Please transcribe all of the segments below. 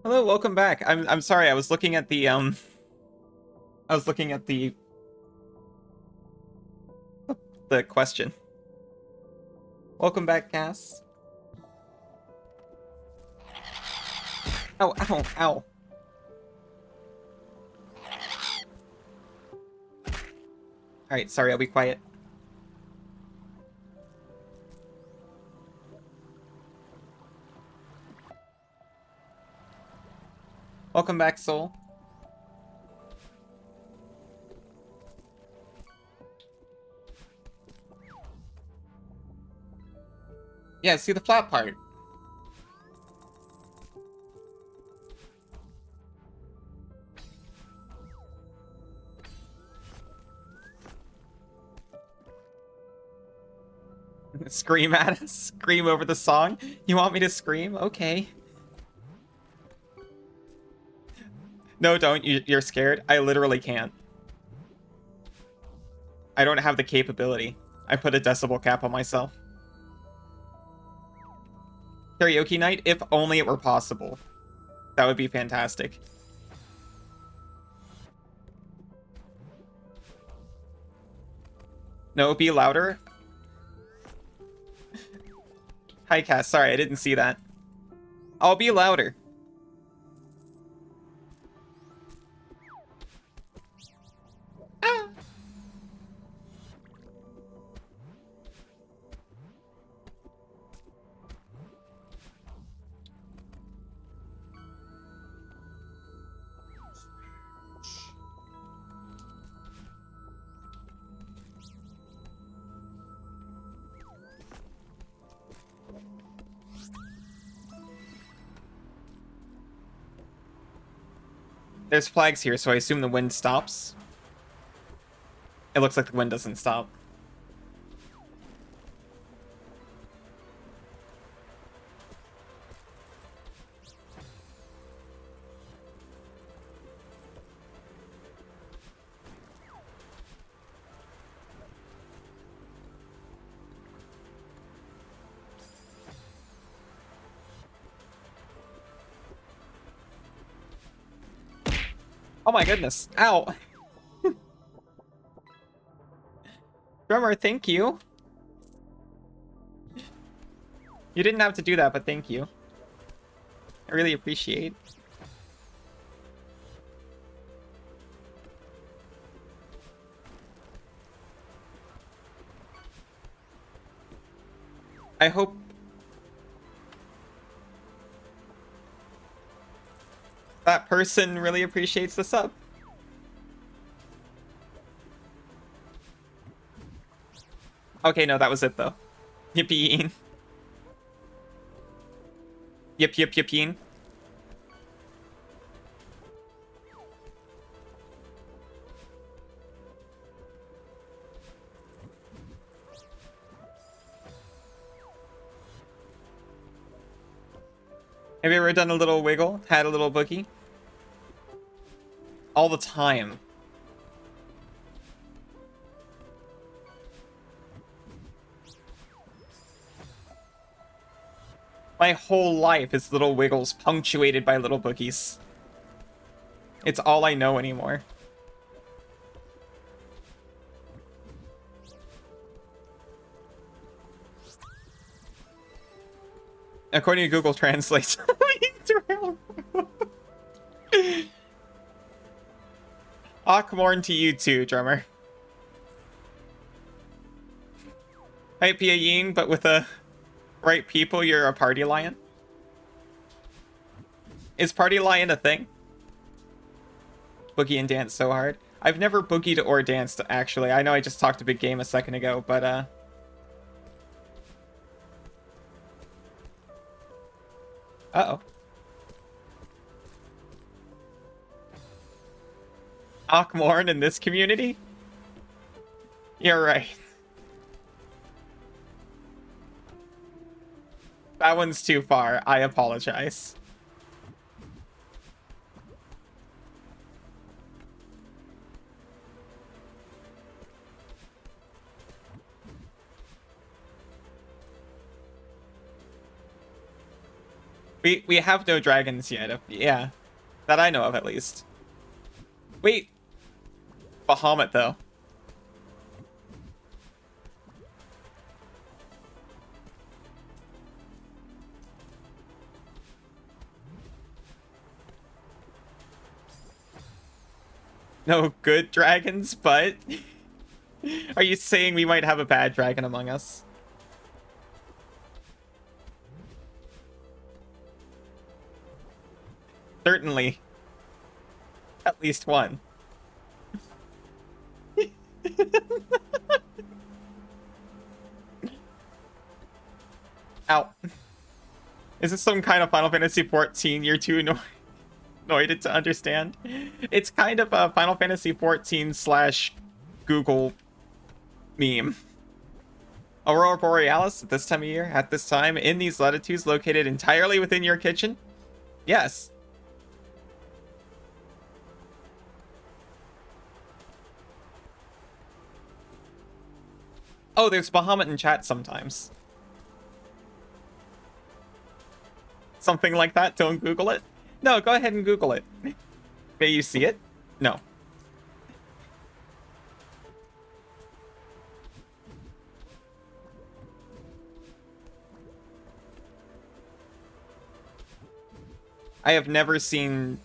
Hello, welcome back. I'm sorry, I was looking at the the question. Welcome back, Cass. Ow, ow, ow. Alright, sorry, I'll be quiet. Welcome back, Soul. Yeah, see the flat part. Scream at us. Scream over the song. You want me to scream? Okay. No, don't. You're scared? I literally can't. I don't have the capability. I put a decibel cap on myself. Karaoke night? If only it were possible. That would be fantastic. No, be louder. Hi, Cass. Sorry, I didn't see that. I'll be louder. Ah. There's flags here, so I assume the wind stops. It looks like the wind doesn't stop. Oh my goodness. Ow. Drummer, thank you. You didn't have to do that, but thank you. I really appreciate. I hope... that person really appreciates the sub. Okay, no, that was it, though. Yippee. Yip, yip, yippee. Have you ever done a little wiggle? Had a little boogie? All the time. My whole life is little wiggles punctuated by little boogies. It's all I know anymore. According to Google Translate. Awkmorn to you too, drummer. Might be a yin, but with the right people, you're a party lion. Is party lion a thing? Boogie and dance so hard. I've never boogied or danced, actually. I know I just talked a big game a second ago, but uh-oh. Awkmorn in this community? You're right. That one's too far. I apologize. We have no dragons yet. Yeah, that I know of at least. Wait, Bahamut though. No good dragons, but are you saying we might have a bad dragon among us? Certainly. At least one. Ow. Is this some kind of Final Fantasy XIV you're too annoyed to understand? It's kind of a Final Fantasy XIV / Google meme. Aurora Borealis at this time of year, at this time, in these latitudes, located entirely within your kitchen? Yes. Oh, there's Bahamut in chat sometimes. Something like that? Don't Google it? No, go ahead and Google it. May you see it? No. I have never seen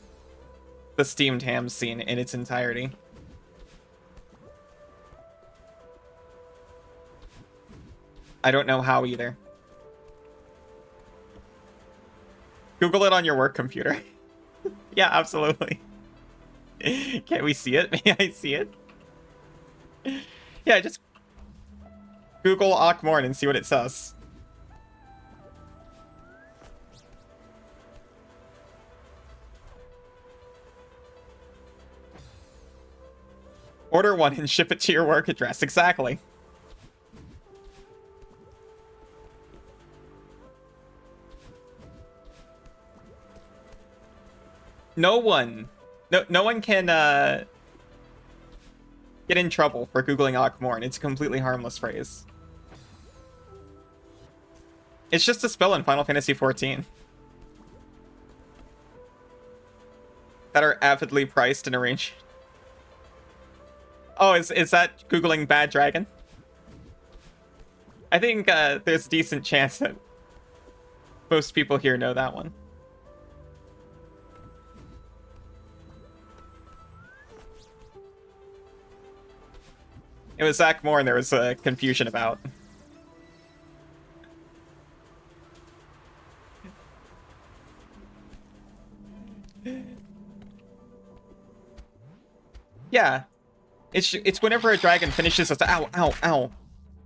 the steamed ham scene in its entirety. I don't know how either. Google it on your work computer. Yeah, absolutely. Can't we see it? May I see it? Yeah, just Google Akmorn and see what it says. Order one and ship it to your work address. Exactly. No one can get in trouble for Googling Akmorn. It's a completely harmless phrase. It's just a spell in Final Fantasy XIV that are avidly priced and arranged. Oh, is that Googling bad dragon? I think there's a decent chance that most people here know that one. It was Zach Moore and there was confusion about. Yeah. It's whenever a dragon finishes a... Ow, ow, ow.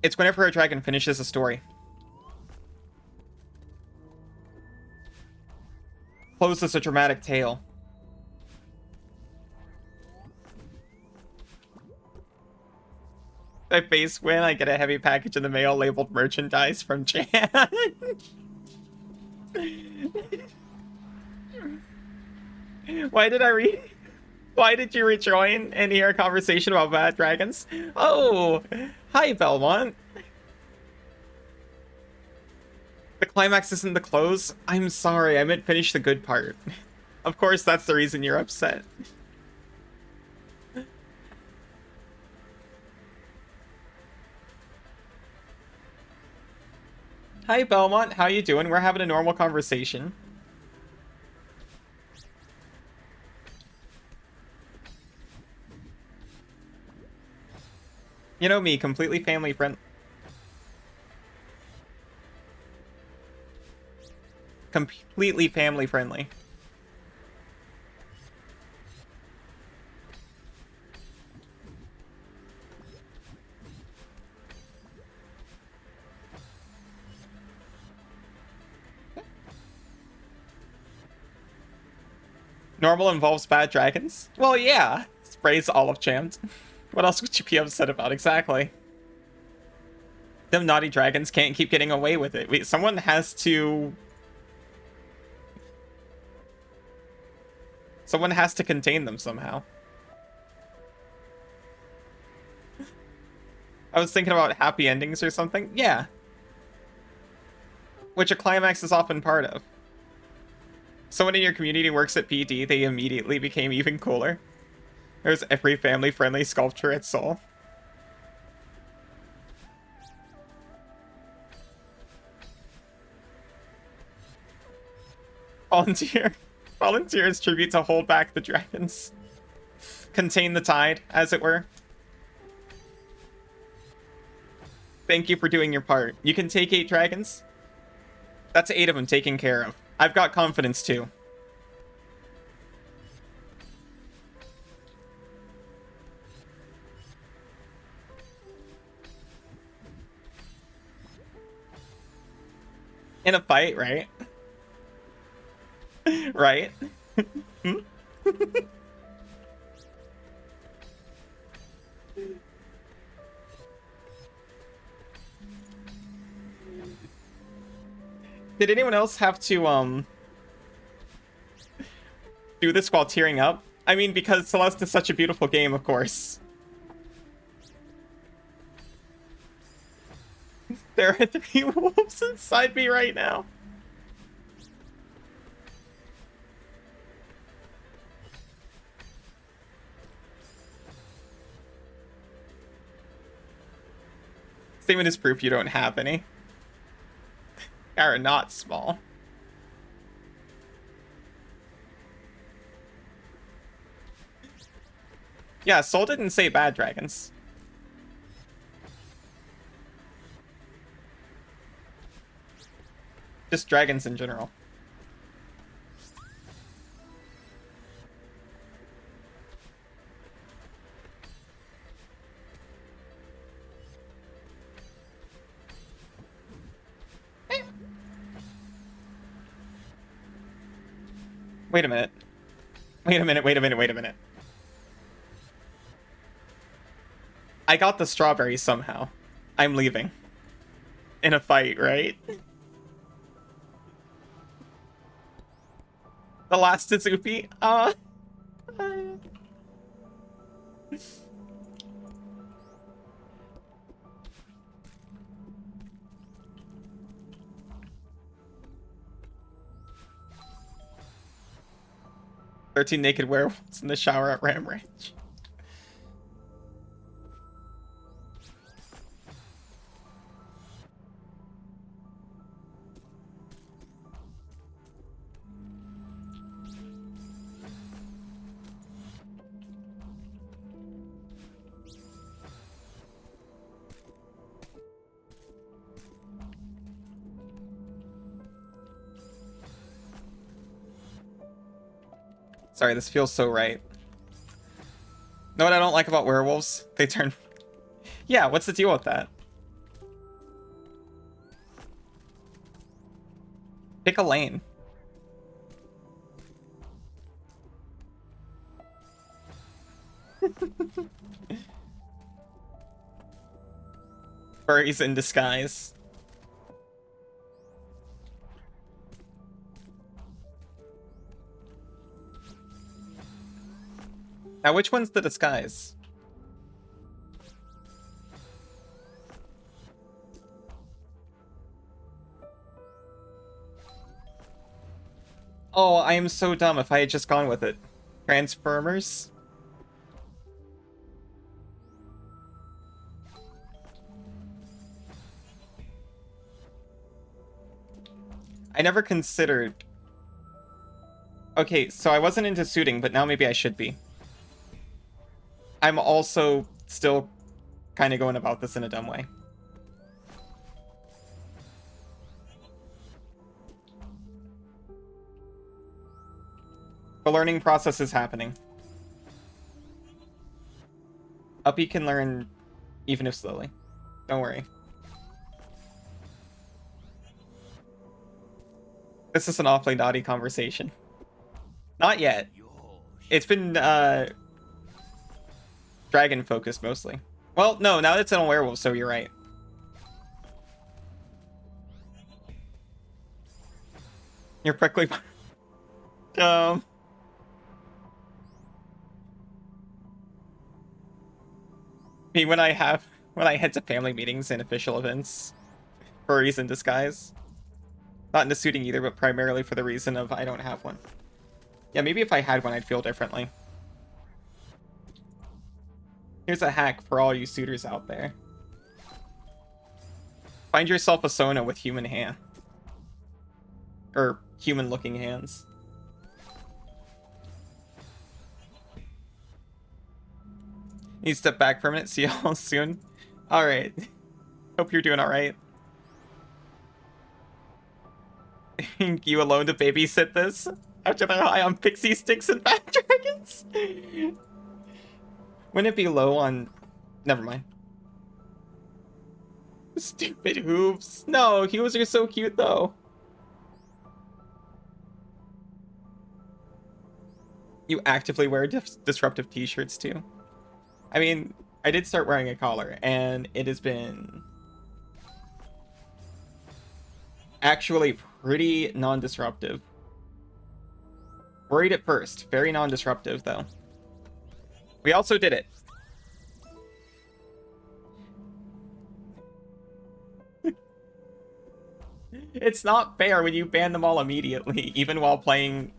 It's whenever a dragon finishes a story. Closes a dramatic tale. My face when I get a heavy package in the mail labeled merchandise from Jan. Why did you rejoin and hear a conversation about bad dragons? Oh, hi Belmont. The climax isn't the close? I'm sorry, I meant finish the good part. Of course, that's the reason you're upset. Hi Belmont, how you doing? We're having a normal conversation. You know me, completely family friendly. Completely family friendly. Normal involves bad dragons? Well, yeah. Sprays olive chammed. What else would you be upset about? Exactly. Them naughty dragons can't keep getting away with it. Wait, someone has to contain them somehow. I was thinking about happy endings or something. Yeah. Which a climax is often part of. Someone in your community works at PD, they immediately became even cooler. There's every family-friendly sculpture at Seoul. Volunteer. Volunteers tribute to hold back the dragons. Contain the tide, as it were. Thank you for doing your part. You can take 8 dragons. That's 8 of them taken care of. I've got confidence too. In a fight, right? Right? Did anyone else have to, do this while tearing up? I mean, because Celeste is such a beautiful game, of course. There are 3 wolves inside me right now. Statement is proof you don't have any. Are not small. Yeah, Soul didn't say bad dragons. Just dragons in general. Wait a minute. Wait a minute, wait a minute, wait a minute. I got the strawberry somehow. I'm leaving. In a fight, right? The last Tsupi? 13 naked werewolves in the shower at Ram Ranch. Sorry, this feels so right. Know what I don't like about werewolves? They turn... Yeah, what's the deal with that? Pick a lane. Furries in disguise. Now, which one's the disguise? Oh, I am so dumb if I had just gone with it. Transformers? I never considered... Okay, so I wasn't into suiting, but now maybe I should be. I'm also still kind of going about this in a dumb way. The learning process is happening. Uppy can learn even if slowly. Don't worry. This is an awfully naughty conversation. Not yet. It's been, dragon focused mostly. Well, no, now it's on werewolf, so you're right. You're prickly. I mean, when I head to family meetings and official events, furries in disguise. Not into suiting either, but primarily for the reason of I don't have one. Yeah, maybe if I had one, I'd feel differently. Here's a hack for all you suitors out there. Find yourself a Sona with human hand. Or human-looking hands. Need to step back for a minute. See y'all soon. Alright. Hope you're doing alright. You alone to babysit this? After they're high on pixie sticks and back dragons? Wouldn't it be low on... Never mind. Stupid hooves. No, hooves are so cute though. You actively wear disruptive t-shirts too. I mean, I did start wearing a collar and it has been actually pretty non-disruptive. Worried at first. Very non-disruptive though. We also did it. It's not fair when you ban them all immediately, even while playing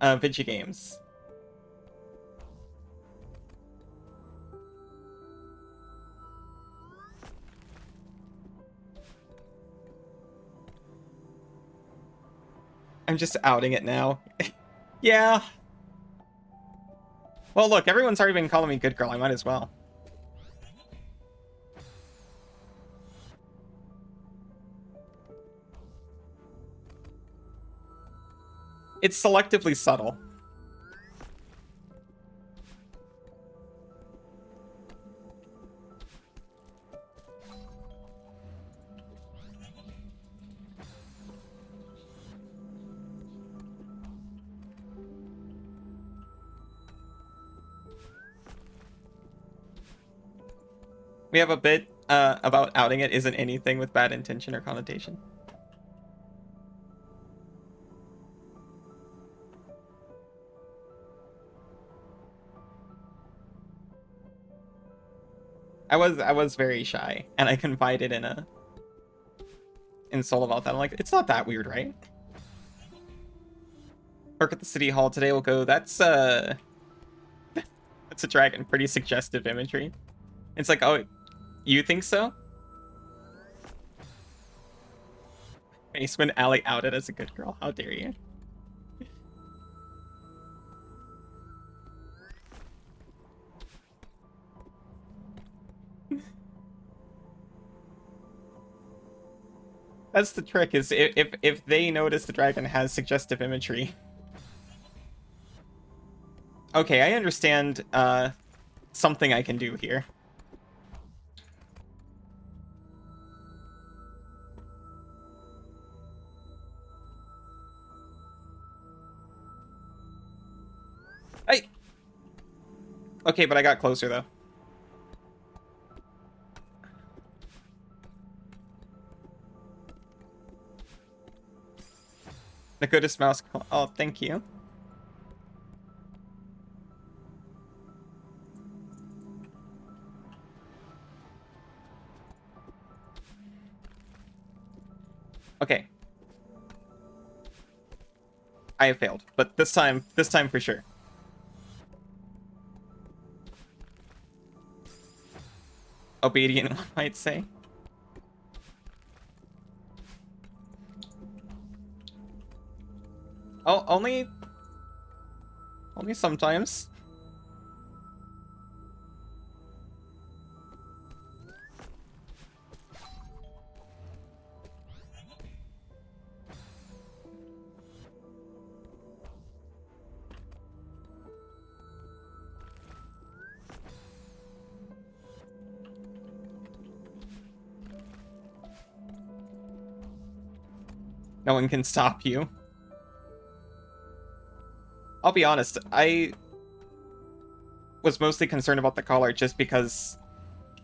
video games. I'm just outing it now. Yeah. Well, look, everyone's already been calling me good girl. I might as well. It's selectively subtle. We have a bit about outing it isn't anything with bad intention or connotation. I was very shy, and I confided in Soul about that. I'm like, it's not that weird, right? Work at the city hall today. We'll go. That's that's a dragon. Pretty suggestive imagery. It's like, oh, you think so? Face when Allie outed as a good girl. How dare you? That's the trick, is if they notice the dragon has suggestive imagery. Okay, I understand something I can do here. Okay, but I got closer though. The goodest mouse. Oh, thank you. Okay. I have failed, but this time for sure. Obedient, one might say. Oh, only sometimes. No one can stop you. I'll be honest, I was mostly concerned about the collar just because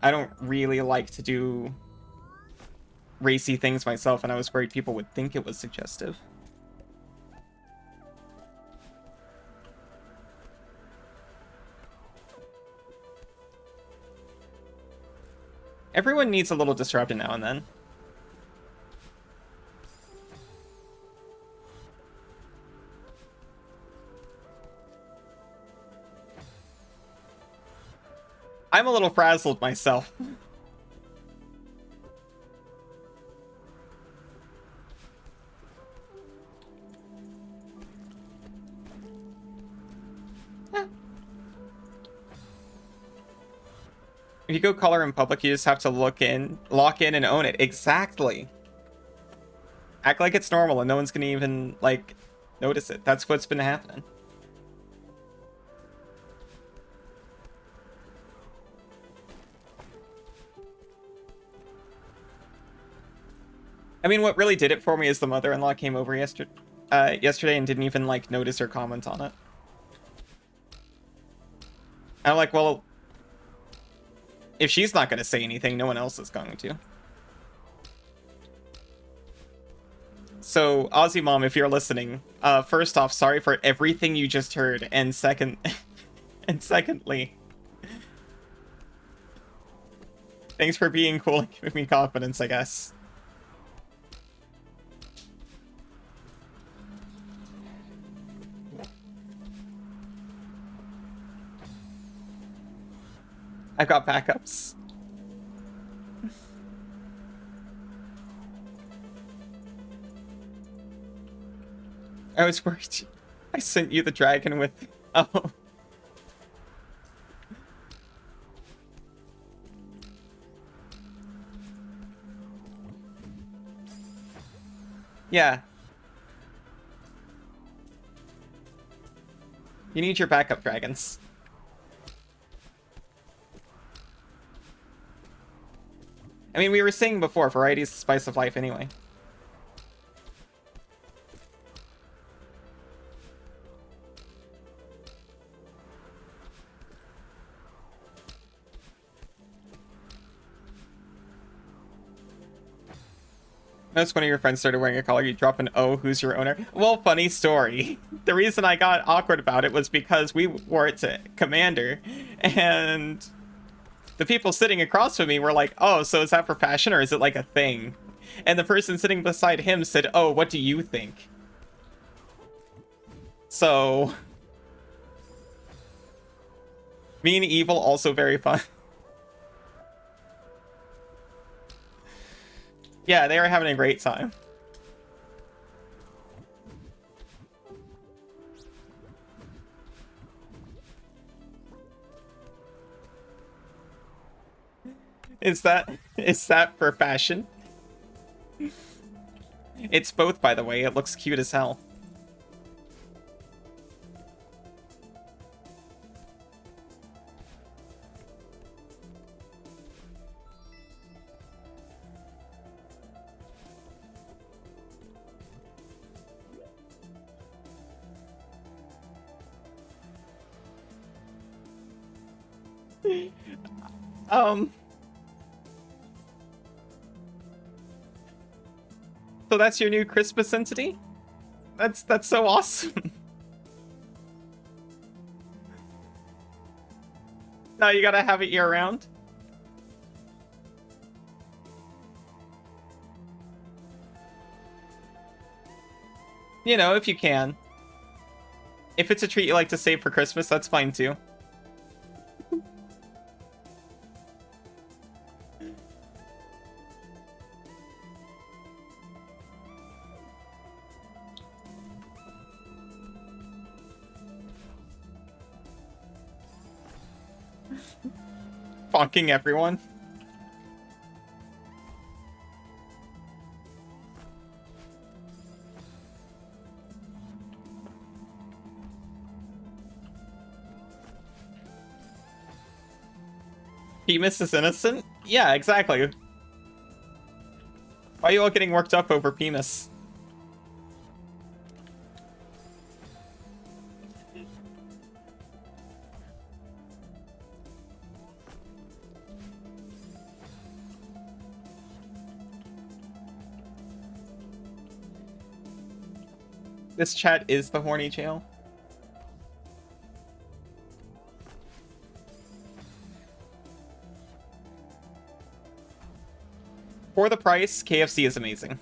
I don't really like to do racy things myself, and I was worried people would think it was suggestive. Everyone needs a little disruption now and then. I'm a little frazzled myself. If you go color in public, you just have to lock in, and own it. Exactly. Act like it's normal and no one's gonna even, like, notice it. That's what's been happening. I mean, what really did it for me is the mother-in-law came over yesterday and didn't even, like, notice or comment on it. I'm like, well, if she's not going to say anything, no one else is going to. So, Aussie Mom, if you're listening, first off, sorry for everything you just heard, and secondly, thanks for being cool and giving me confidence, I guess. I've got backups. I was worried. I sent you the dragon with... Oh. Yeah. You need your backup dragons. I mean, we were saying before, variety is the spice of life anyway. Notice one of your friends started wearing a collar, you drop an "Oh, who's your owner?" Well, funny story. The reason I got awkward about it was because we wore it to Commander, and the people sitting across from me were like, "Oh, so is that for fashion or is it like a thing?" And the person sitting beside him said, "Oh, what do you think?" So, mean evil, also very fun. Yeah, they were having a great time. Is that for fashion? It's both, by the way. It looks cute as hell. So that's your new Christmas entity? That's so awesome. Now you gotta have it year round. You know, if you can. If it's a treat you like to save for Christmas, that's fine too. Bonking everyone. Penis is innocent? Yeah, exactly. Why are you all getting worked up over penis? This chat is the horny jail. For the price, KFC is amazing.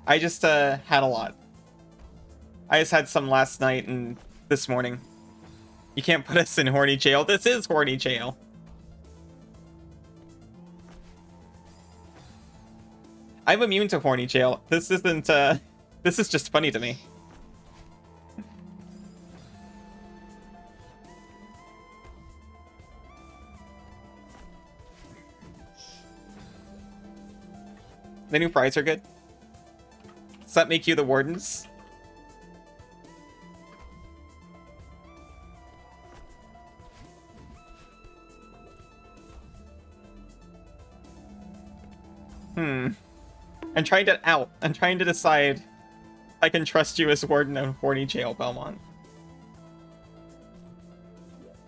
I just had a lot. I just had some last night and this morning. You can't put us in horny jail. This is horny jail. I'm immune to horny jail. This isn't, this is just funny to me. The new fries are good. Does that make you the wardens? I'm trying to decide if I can trust you as warden of horny jail, Belmont.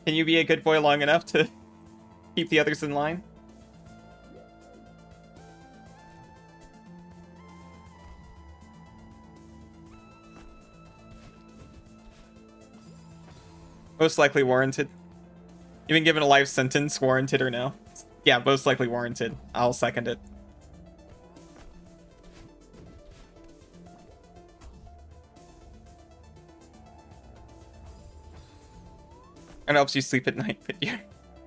Can you be a good boy long enough to keep the others in line? Most likely warranted. You've been given a life sentence, warranted or no? Yeah, most likely warranted. I'll second it. It helps you sleep at night, but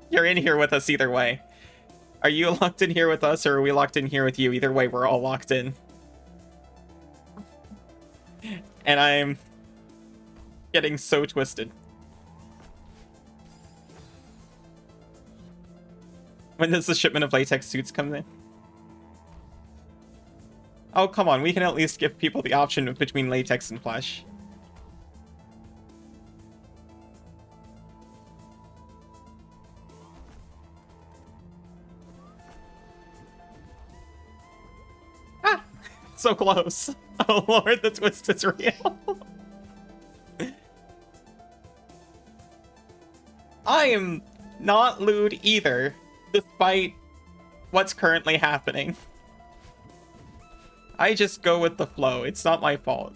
you're in here with us either way. Are you locked in here with us, or are we locked in here with you? Either way, we're all locked in. And I'm getting so twisted. When does the shipment of latex suits come in? Oh, come on. We can at least give people the option between latex and flesh. Ah! So close. Oh, Lord, the twist is real. I am not lewd either, despite what's currently happening. I just go with the flow. It's not my fault.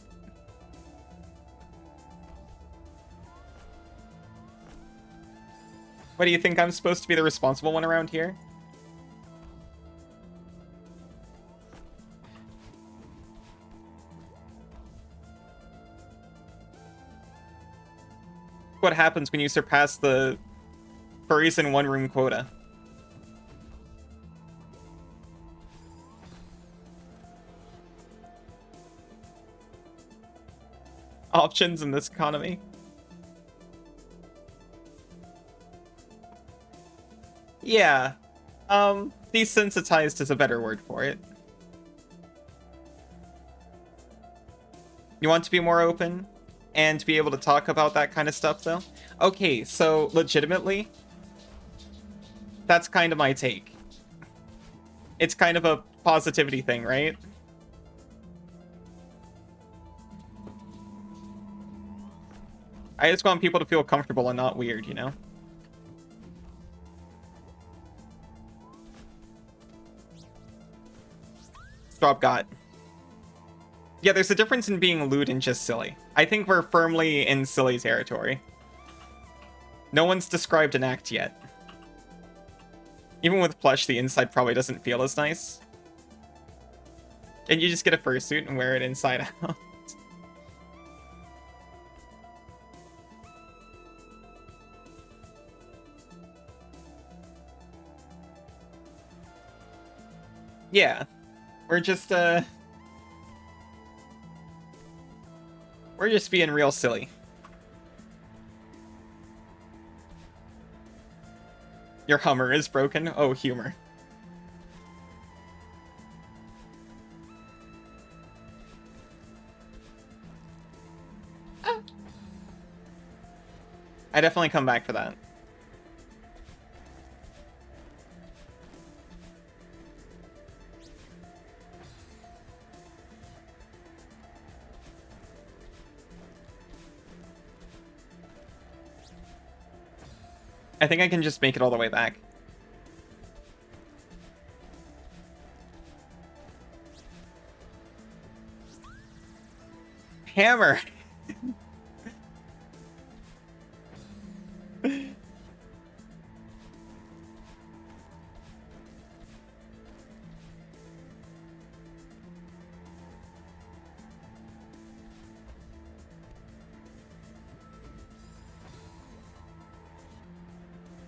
What do you think? I'm supposed to be the responsible one around here? What happens when you surpass the furries in one room quota? Options in this economy. Yeah. Desensitized is a better word for it. You want to be more open and to be able to talk about that kind of stuff, though? Okay, so legitimately, that's kind of my take. It's kind of a positivity thing, right? I just want people to feel comfortable and not weird, you know? Drop got. Yeah, there's a difference in being lewd and just silly. I think we're firmly in silly territory. No one's described an act yet. Even with plush, the inside probably doesn't feel as nice. And you just get a fursuit and wear it inside out. Yeah. We're just being real silly. Your Hummer is broken? Oh, humor. I definitely come back for that. I think I can just make it all the way back. Hammer!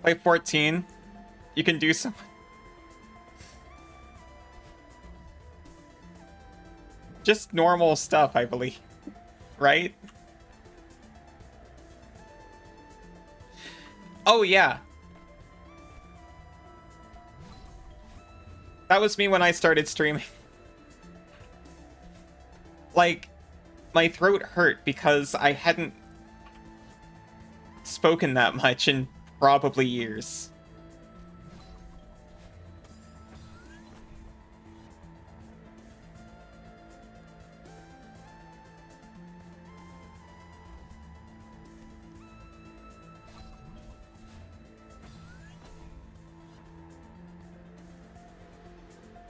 Play 14. You can do some... Just normal stuff, I believe. Right? Oh, yeah. That was me when I started streaming. Like, my throat hurt because I hadn't spoken that much in probably years.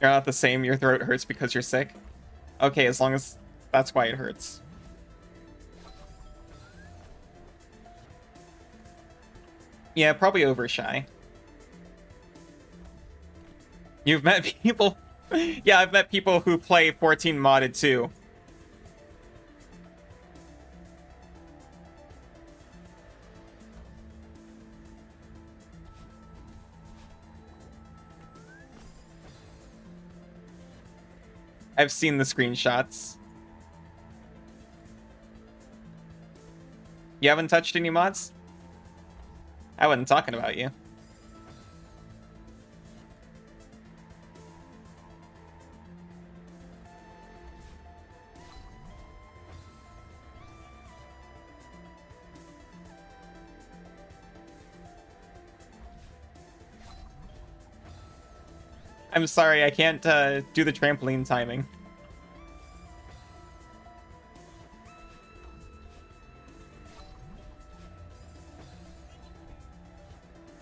You're not the same, your throat hurts because you're sick? Okay, as long as that's why it hurts. Yeah, probably over shy. You've met people... Yeah, I've met people who play 14 modded too. I've seen the screenshots. You haven't touched any mods? I wasn't talking about you. I'm sorry, I can't do the trampoline timing.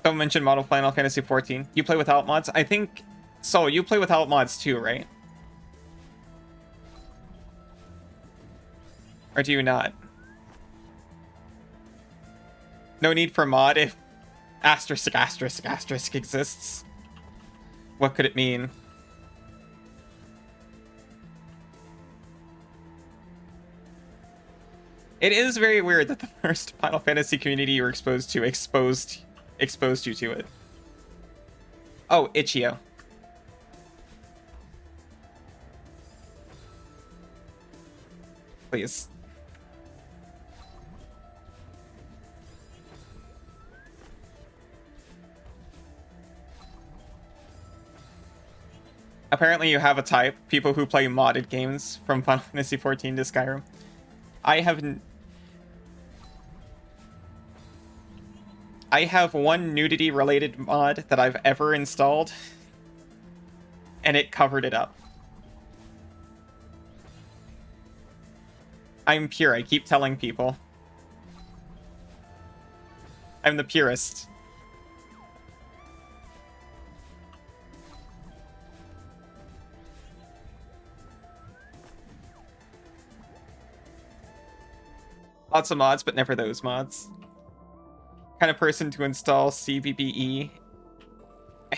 Someone mentioned model Final Fantasy 14. You play without mods? I think... So, you play without mods too, right? Or do you not? No need for mod if asterisk asterisk asterisk exists. What could it mean? It is very weird that the first Final Fantasy community you were exposed to exposed you to it. Oh, Ichio. Please. Apparently you have a type, people who play modded games from Final Fantasy 14 to Skyrim. I have one nudity-related mod that I've ever installed, and it covered it up. I'm pure, I keep telling people. I'm the purest. Lots of mods, but never those mods. Kind of person to install CBBE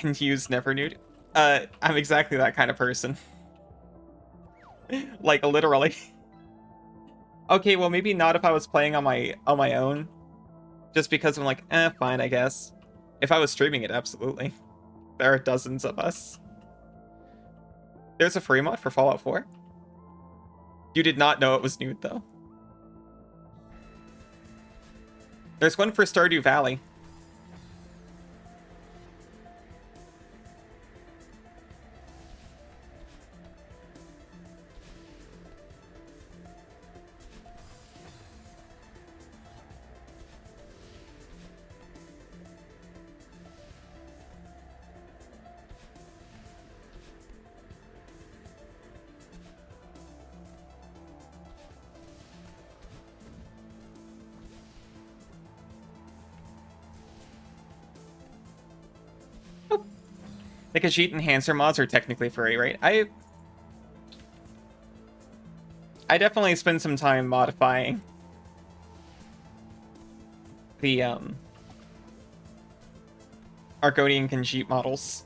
and use Nevernude. I'm exactly that kind of person. Like, literally. Okay, well, maybe not if I was playing on my own. Just because I'm like, fine, I guess. If I was streaming it, absolutely. There are dozens of us. There's a free mod for Fallout 4? You did not know it was nude, though. There's one for Stardew Valley. The Khajiit enhancer mods are technically furry, right? I definitely spend some time modifying the Argonian Khajiit models.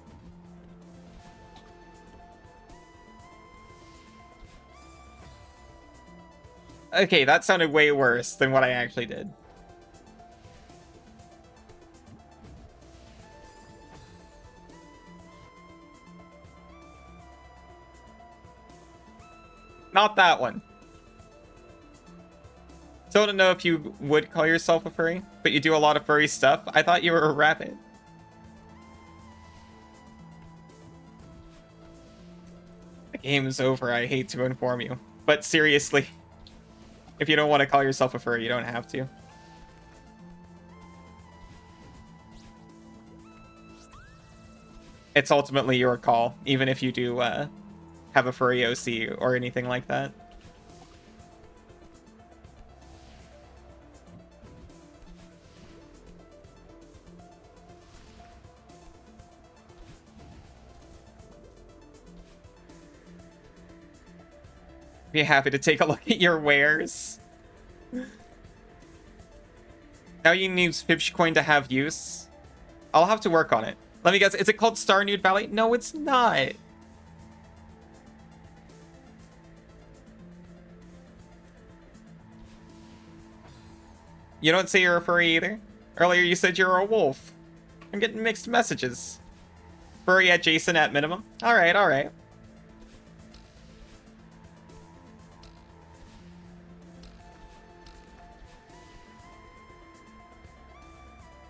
Okay, that sounded way worse than what I actually did. Not that one. Still don't know if you would call yourself a furry, but you do a lot of furry stuff. I thought you were a rabbit. The game is over, I hate to inform you. But seriously, if you don't want to call yourself a furry, you don't have to. It's ultimately your call, even if you do have a furry OC or anything like that. Be happy to take a look at your wares. Now you need Fibsh coin to have use. I'll have to work on it. Let me guess, is it called Star Nude Valley? No, it's not. You don't say you're a furry either? Earlier you said you're a wolf. I'm getting mixed messages. Furry adjacent at minimum? Alright, alright.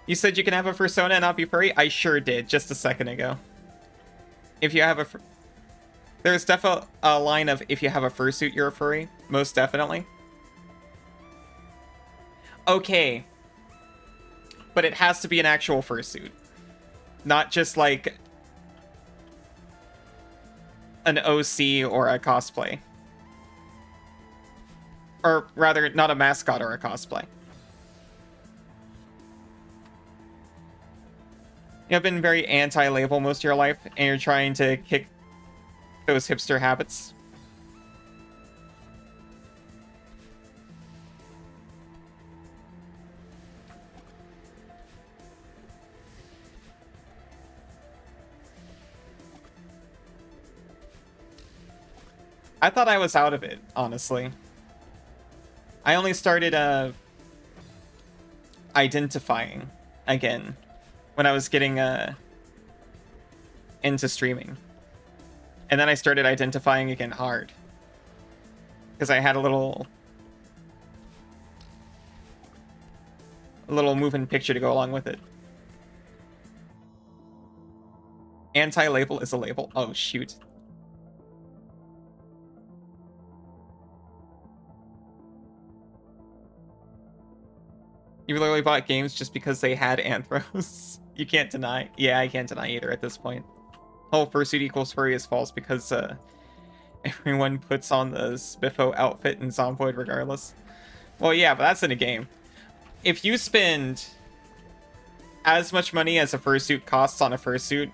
You said you can have a fursona and not be furry? I sure did, just a second ago. If you have a... There's definitely a line of if you have a fursuit, you're a furry. Most definitely. Okay. But it has to be an actual fursuit. Not just like... an OC or a cosplay. Or rather, not a mascot or a cosplay. You've been very anti-label most of your life, and you're trying to kick those hipster habits. I thought I was out of it, honestly. I only started identifying again when I was getting into streaming. And then I started identifying again hard. Because I had a little moving picture to go along with it. Anti-label is a label. Oh, shoot. You literally bought games just because they had anthros. You can't deny. Yeah, I can't deny either at this point. Whole fursuit equals furry is false because everyone puts on the Spiffo outfit in Zomboid regardless. Well, yeah, but that's in a game. If you spend as much money as a fursuit costs on a fursuit,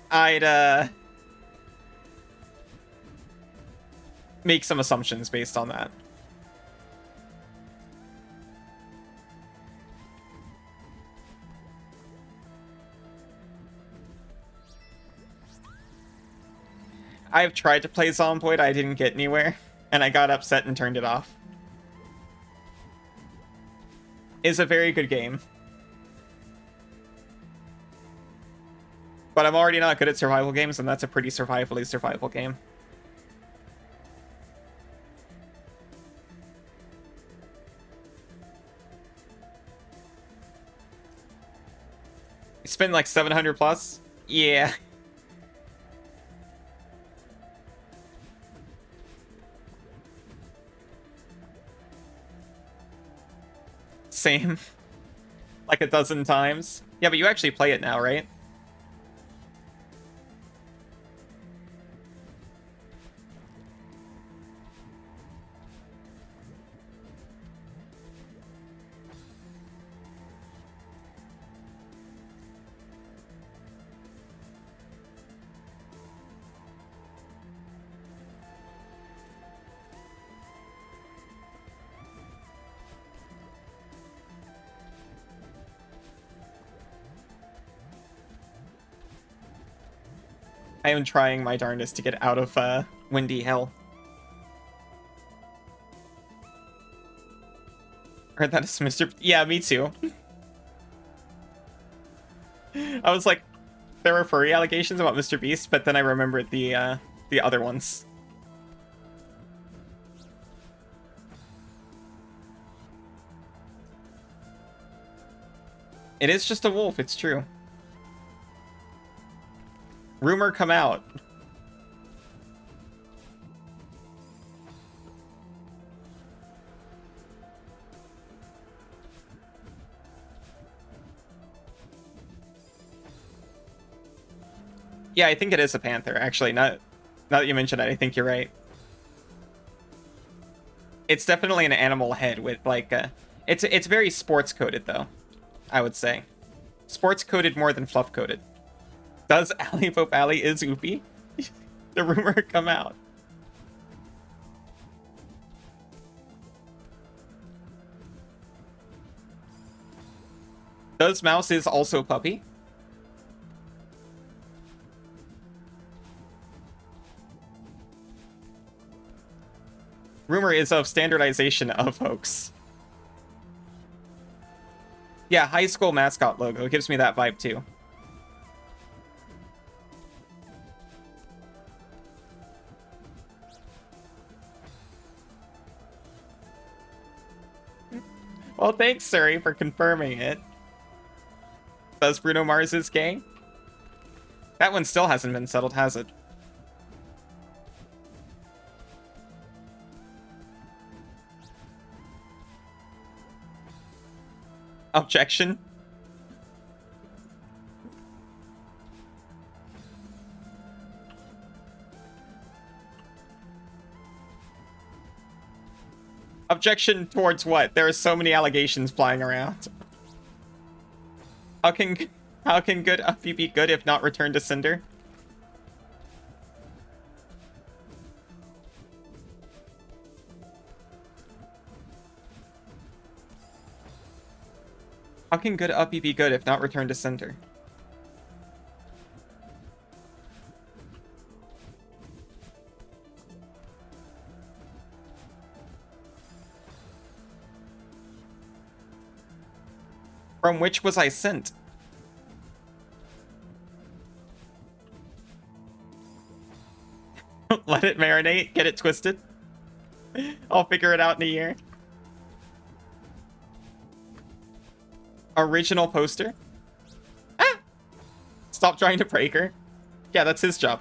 I'd make some assumptions based on that. I've tried to play Zomboid, I didn't get anywhere, and I got upset and turned it off. It's a very good game. But I'm already not good at survival games, and that's a pretty survival game. You spend like 700 plus? Yeah. Same. Like a dozen times. Yeah, but you actually play it now, right? I am trying my darndest to get out of windy hell. Heard that is Mr. Yeah, me too. I was like, there were furry allegations about Mr. Beast, but then I remembered the other ones. It is just a wolf, it's true. Rumor come out. Yeah, I think it is a panther, actually. Now that you mention it, I think you're right. It's definitely an animal head with like a... It's very sports coded though, I would say. Sports coded more than fluff coded. Does Ali Pope Ali is Oopie? The rumor come out. Does Mouse is also puppy? Rumor is of standardization of hoax. Yeah, high school mascot logo gives me that vibe too. Well, thanks, Suri, for confirming it. Does Bruno Mars is gay? That one still hasn't been settled, has it? Objection? Objection towards what? There are so many allegations flying around. How can good Uppy be good if not returned to Cinder? How can good Uppy be good if not returned to Cinder? From which was I sent? Let it marinate, get it twisted. I'll figure it out in a year. Original poster? Ah! Stop trying to break her. Yeah, that's his job.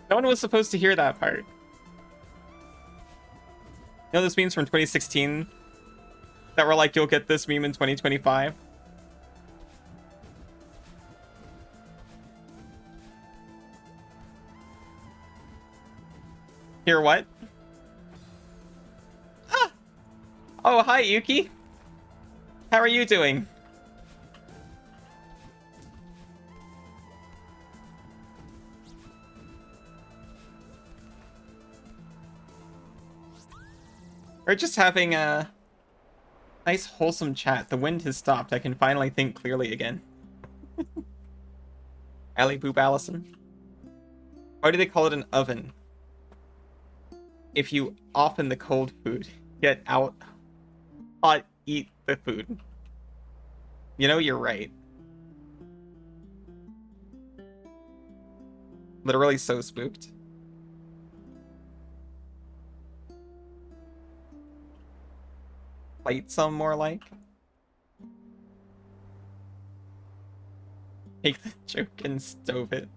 No one was supposed to hear that part. You know those memes from 2016 that were like, you'll get this meme in 2025? Hear what? Ah! Oh, hi, Yuki. How are you doing? We're just having a nice, wholesome chat. The wind has stopped. I can finally think clearly again. Ali Boop Allison. Why do they call it an oven? If you open the cold food, get out, hot, eat the food. You know, you're right. Literally so spooked. Light some more like. Take the joke and stove it.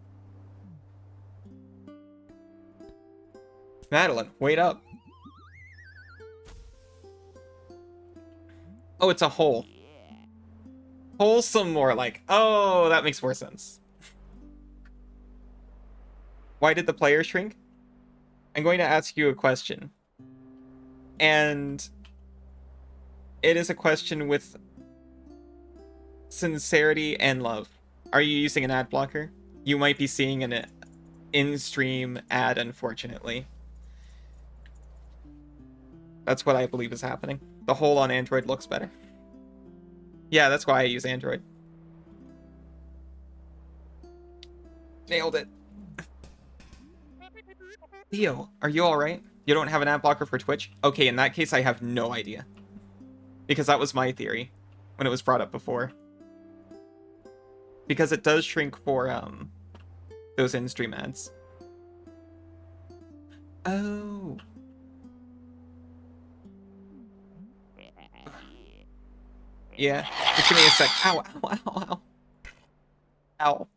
Madeline, wait up. Oh, it's a hole. Wholesome more like. Oh, that makes more sense. Why did the player shrink? I'm going to ask you a question. And it is a question with sincerity and love. Are you using an ad blocker? You might be seeing an in-stream ad, unfortunately. That's what I believe is happening. The hole on Android looks better. Yeah, that's why I use Android. Nailed it. Theo, are you alright? You don't have an ad blocker for Twitch? Okay, in that case, I have no idea. Because that was my theory when it was brought up before. Because it does shrink for those in-stream ads. Oh. Yeah, just give me a sec. Ow, ow, ow, ow. Ow.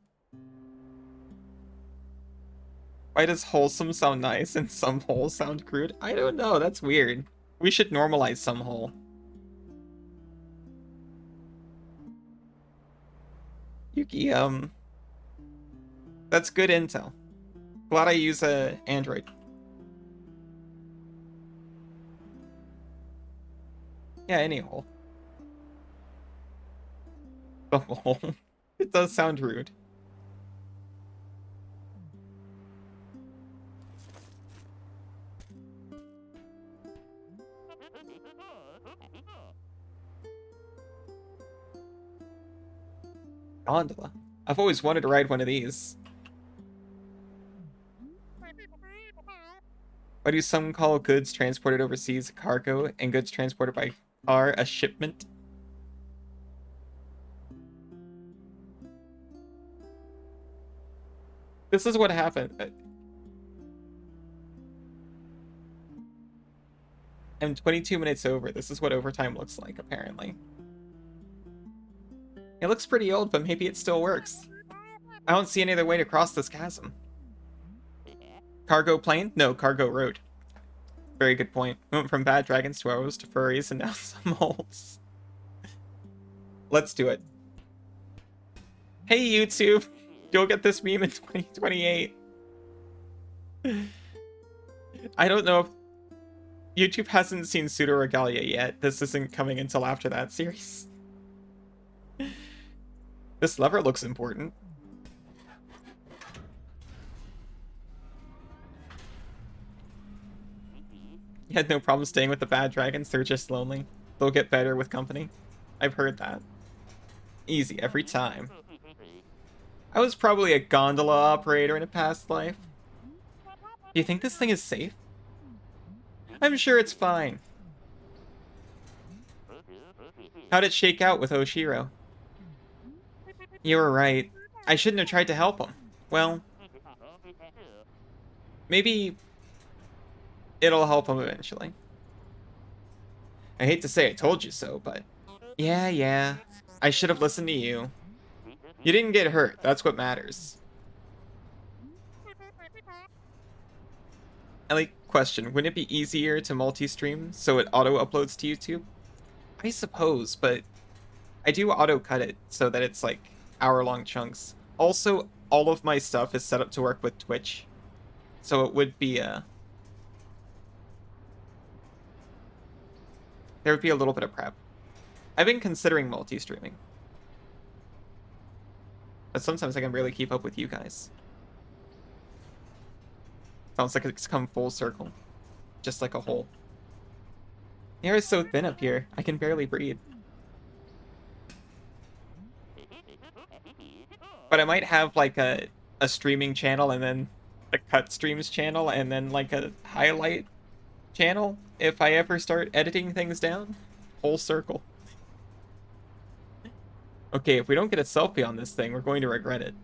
Why does wholesome sound nice and some hole sound crude? I don't know, that's weird. We should normalize some hole. Yuki, that's good intel. Glad I use a Android. Yeah, any hole. The hole. It does sound rude. Gondola. I've always wanted to ride one of these. Why do some call goods transported overseas a cargo and goods transported by car a shipment? This is what happened. I'm 22 minutes over. This is what overtime looks like, apparently. It looks pretty old, but maybe it still works. I don't see any other way to cross this chasm. Cargo plane? No, cargo road. Very good point. We went from bad dragons to arrows to furries and now some holes. Let's do it. Hey, YouTube! You'll get this meme in 2028. I don't know if... YouTube hasn't seen Pseudo Regalia yet. This isn't coming until after that series. This lever looks important. You had no problem staying with the bad dragons. They're just lonely. They'll get better with company. I've heard that. Easy every time. I was probably a gondola operator in a past life. Do you think this thing is safe? I'm sure it's fine. How'd it shake out with Oshiro? You were right. I shouldn't have tried to help him. Well, maybe it'll help him eventually. I hate to say I told you so, but... Yeah. I should have listened to you. You didn't get hurt. That's what matters. Question. Wouldn't it be easier to multi-stream so it auto-uploads to YouTube? I suppose, but I do auto-cut it so that it's like hour-long chunks. Also, all of my stuff is set up to work with Twitch. So it would be there would be a little bit of prep. I've been considering multi-streaming. But sometimes I can barely keep up with you guys. Sounds like it's come full circle. Just like a hole. The air is so thin up here, I can barely breathe. But I might have like a streaming channel and then a cut streams channel and then like a highlight channel if I ever start editing things down. Whole circle. Okay, if we don't get a selfie on this thing, we're going to regret it.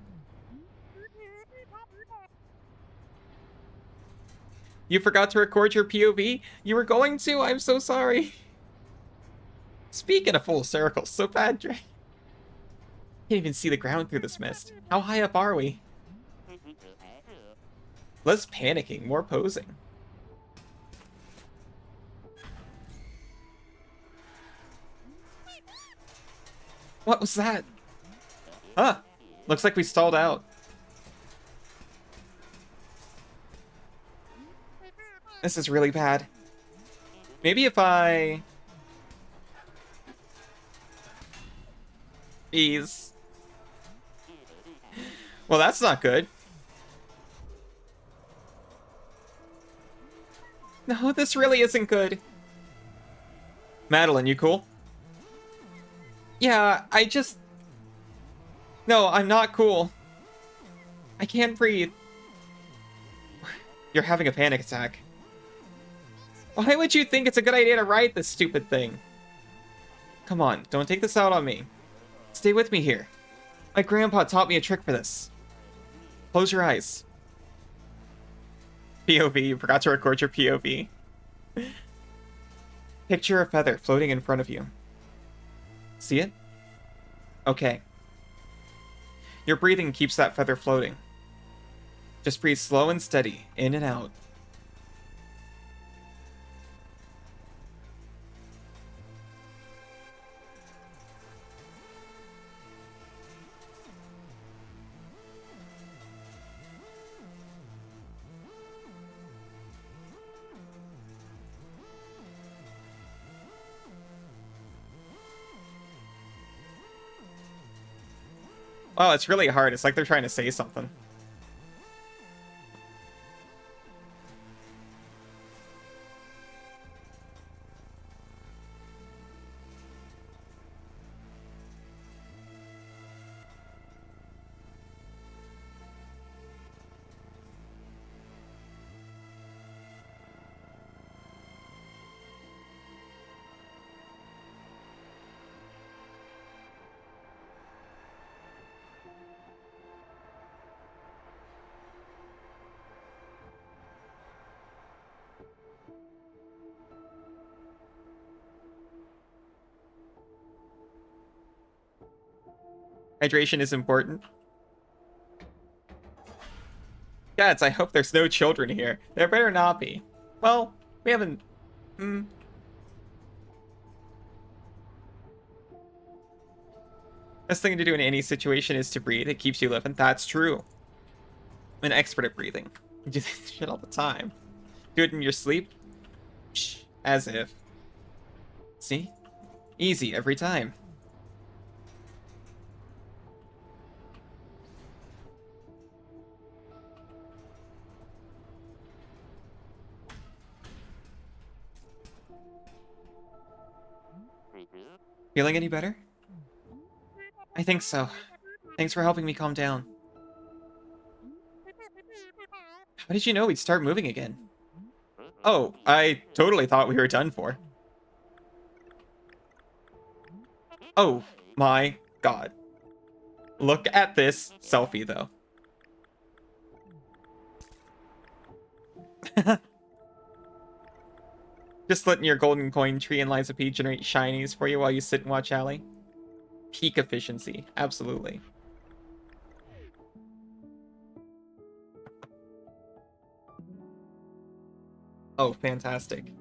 You forgot to record your POV? You were going to? I'm so sorry. Speaking of full circles, so bad, Dre. Can't even see the ground through this mist. How high up are we? Less panicking, more posing. What was that? Huh. Looks like we stalled out. This is really bad. Maybe if I... Ease. Well, that's not good. No, this really isn't good. Madeline, you cool? Yeah, I just... No, I'm not cool. I can't breathe. You're having a panic attack. Why would you think it's a good idea to ride this stupid thing? Come on, don't take this out on me. Stay with me here. My grandpa taught me a trick for this. Close your eyes. POV, you forgot to record your POV. Picture a feather floating in front of you. See it? Okay. Your breathing keeps that feather floating. Just breathe slow and steady, in and out. Wow, it's really hard. It's like they're trying to say something. Hydration is important. Cats, I hope there's no children here. There better not be. Well, we haven't... Best thing to do in any situation is to breathe. It keeps you living. That's true. I'm an expert at breathing. You do this shit all the time. Do it in your sleep? Psh, as if. See? Easy every time. Feeling any better? I think so. Thanks for helping me calm down. How did you know we'd start moving again? Oh, I totally thought we were done for. Oh my god. Look at this selfie, though. Just letting your golden coin tree and Liza P generate shinies for you while you sit and watch Allie. Peak efficiency, absolutely. Oh, fantastic.